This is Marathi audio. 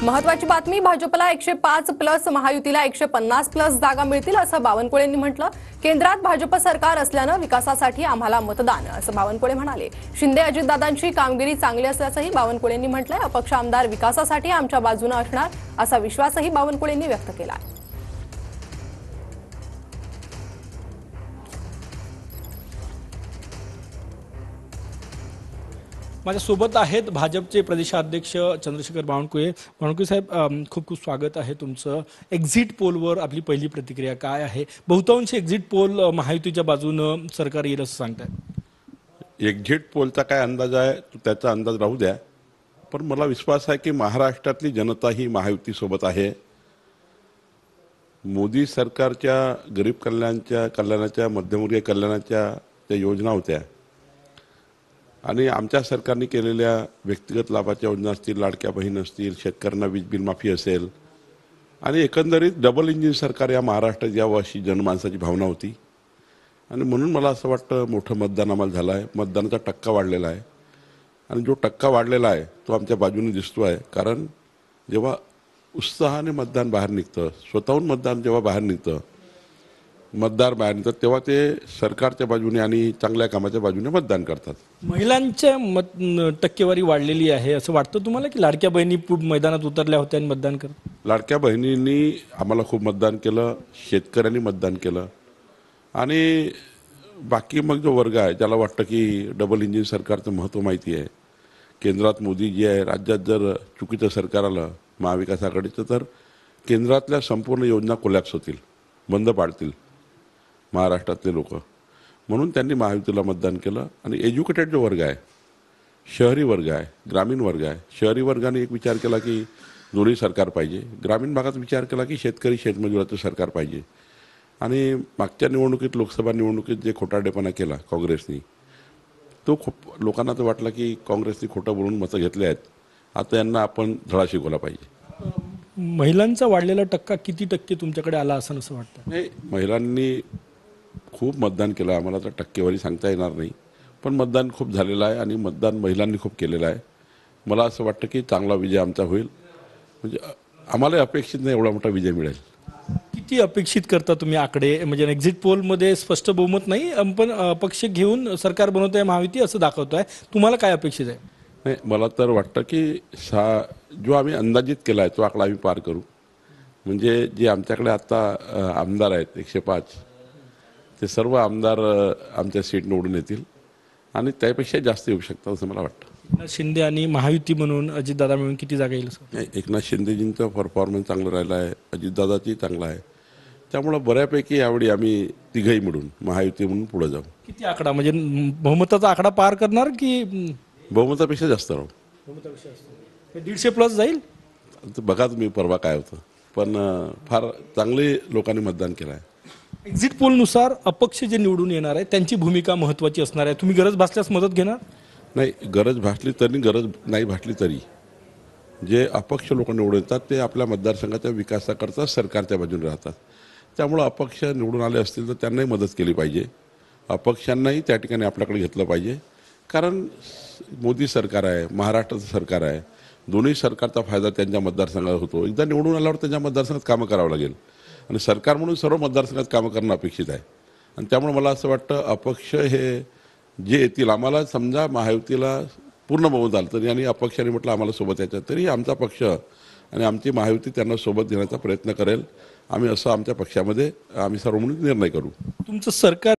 महत्त्वाची बातमी, भाजपला 105 प्लस, महायुतीला 150 प्लस जागा मिळतील असं बावनकुळेंनी म्हटलं। केंद्रात भाजप सरकार असल्यानं विकासासाठी आम्हाला मतदान असं बावनकुळे म्हणाले। शिंदे अजितदादांची कामगिरी चांगली असल्याचंही बावनकुळेंनी म्हटलंय। अपक्ष आमदार विकासासाठी आमच्या बाजूने असणार असा विश्वासही बावनकुळेंनी व्यक्त केला। माझ्यासोबत आहेत भाजपचे प्रदेशाध्यक्ष चंद्रशेखर बावनकुळे। बावनकुळे साहेब, खूप खूप स्वागत आहे तुमचं। एक्झिट पोलवर आपली पहिली प्रतिक्रिया काय आहे? बहुतांश एक्झिट पोल महायुतीच्या बाजूनं सरकार येईल असं सांगताय। एक्झिट पोलचा काय अंदाज आहे त्याचा अंदाज राहू द्या, पण मला विश्वास आहे की महाराष्ट्रातली जनता ही महायुतीसोबत आहे। मोदी सरकारच्या गरीब कल्याणाच्या मध्यमवर्गीय कल्याणाच्या ज्या योजना होत्या आणि आमच्या सरकारने केलेल्या व्यक्तिगत लाभाच्या योजना असतील, लाडक्या बहीण असतील, शेतकऱ्यांना वीज बिल माफी असेल आणि एकंदरीत डबल इंजिन सरकार या महाराष्ट्रात यावं अशी जनमानसाची भावना होती। आणि म्हणून मला असं वाटतं मोठं मतदान आम्हाला झालं आहे, मतदानाचा टक्का वाढलेला आहे आणि जो टक्का वाढलेला आहे तो आमच्या बाजूने दिसतो आहे। कारण जेव्हा उत्साहाने मतदान बाहेर निघतं, स्वतःहून मतदान जेव्हा बाहेर निघतं, मतदार बाहेर निघतात, तेव्हा ते सरकारच्या बाजूने आणि चांगल्या कामाच्या बाजूने मतदान करतात। महिलांच्या टक्केवारी वाढलेली आहे असं वाटतं तुम्हाला की लाडक्या बहिणी मैदानात उतरल्या होत्या आणि मतदान करत? लाडक्या बहिणींनी आम्हाला खूप मतदान केलं, शेतकऱ्यांनी मतदान केलं आणि बाकी मग जो वर्ग आहे ज्याला वाटतं की डबल इंजिन सरकारचं महत्त्व माहिती आहे, केंद्रात मोदी जी आहे, राज्यात जर चुकीचं सरकार आलं महाविकास आघाडीचं तर केंद्रातल्या संपूर्ण योजना कोलॅप्स होतील, बंद पाडतील महाराष्ट्रातले लोक। म्हणून त्यांनी महायुतीला मतदान केलं। आणि एज्युकेटेड जो वर्ग आहे, शहरी वर्ग आहे, ग्रामीण वर्ग आहे, शहरी वर्गाने एक विचार केला की दोन्ही सरकार पाहिजे, ग्रामीण भागात विचार केला की शेतकरी शेतमजुराचं सरकार पाहिजे। आणि मागच्या निवडणुकीत, लोकसभा निवडणुकीत जे खोटारडेपणा केला काँग्रेसनी, तो खूप लोकांना तर वाटलं की काँग्रेसनी खोटं बोलून मतं घेतले आहेत, आता यांना आपण धडा शिकवला पाहिजे। महिलांचा वाढलेला टक्का किती टक्के तुमच्याकडे आला असं वाटतं? नाही, महिलांनी खूप मतदान केलं, आम्हाला तर टक्केवारी सांगता येणार नाही, पण मतदान खूप झालेलं आहे आणि मतदान महिलांनी खूप केलेलं आहे। मला असं वाटतं की चांगला विजय आमचा होईल, म्हणजे आम्हाला अपेक्षित नाही एवढा मोठा विजय मिळेल। किती अपेक्षित करता तुम्ही आकडे? म्हणजे एक्झिट पोलमध्ये स्पष्ट बहुमत नाही, पण अपक्ष घेऊन सरकार बनवत आहे महायुती असं दाखवत आहे, तुम्हाला काय अपेक्षित आहे? नाही, मला तर वाटतं की जो आम्ही अंदाजित केला आहे तो आकडा आम्ही पार करू। म्हणजे जे आमच्याकडे आता आमदार आहेत 105, ते सर्व आमदार आमच्या सीट निवडून येतील आणि त्यापेक्षा जास्त येऊ शकतात असं मला वाटतं। एकनाथ शिंदे आणि महायुती म्हणून अजितदादा मिळून किती जागा येईल? नाही, एकनाथ शिंदेजींचा परफॉर्मन्स चांगला राहिला आहे, अजितदादाची चांगला आहे, त्यामुळं बऱ्यापैकी यावेळी आम्ही तिघही मिळून महायुती म्हणून पुढे जाऊ। किती आकडा, म्हणजे बहुमताचा आकडा पार करणार की? बहुमतापेक्षा जास्त राहू। बहुमतापेक्षा 150 प्लस जाईल? बघा तुम्ही परवा काय होतं, पण फार चांगले लोकांनी मतदान केलं आहे। एक्झिट पोलनुसार अपक्ष जे निवडून येणार आहे त्यांची भूमिका महत्त्वाची असणार आहे, तुम्ही गरज भासल्यास मदत घेणार? नाही, गरज भासली तरी, गरज नाही भासली तरी जे अपक्ष लोक निवडून येतात ते आपल्या मतदारसंघाच्या विकासाकरता सरकारच्या बाजूने राहतात। त्यामुळं अपक्ष निवडून आले असतील तर त्यांनाही मदत केली पाहिजे, अपक्षांनाही त्या ठिकाणी आपल्याकडे घेतलं पाहिजे। कारण मोदी सरकार आहे, महाराष्ट्राचं सरकार आहे, दोन्ही सरकारचा फायदा त्यांच्या मतदारसंघात होतो। एकदा निवडून आल्यावर त्यांच्या मतदारसंघात कामं करावं लागेल आणि सरकार म्हणून सर्व मतदारसंघात कामं करणं अपेक्षित आहे। आणि त्यामुळे मला असं वाटतं अपक्ष हे जे येतील, आम्हाला समजा महायुतीला पूर्ण बहुमत आलं तरी आणि अपक्षाने म्हटलं आम्हाला सोबत यायचं तरी आमचा पक्ष आणि आमची महायुती त्यांना सोबत घेण्याचा प्रयत्न करेल। आम्ही असं आमच्या पक्षामध्ये आम्ही सर्व म्हणून निर्णय करू। तुमचं सरकार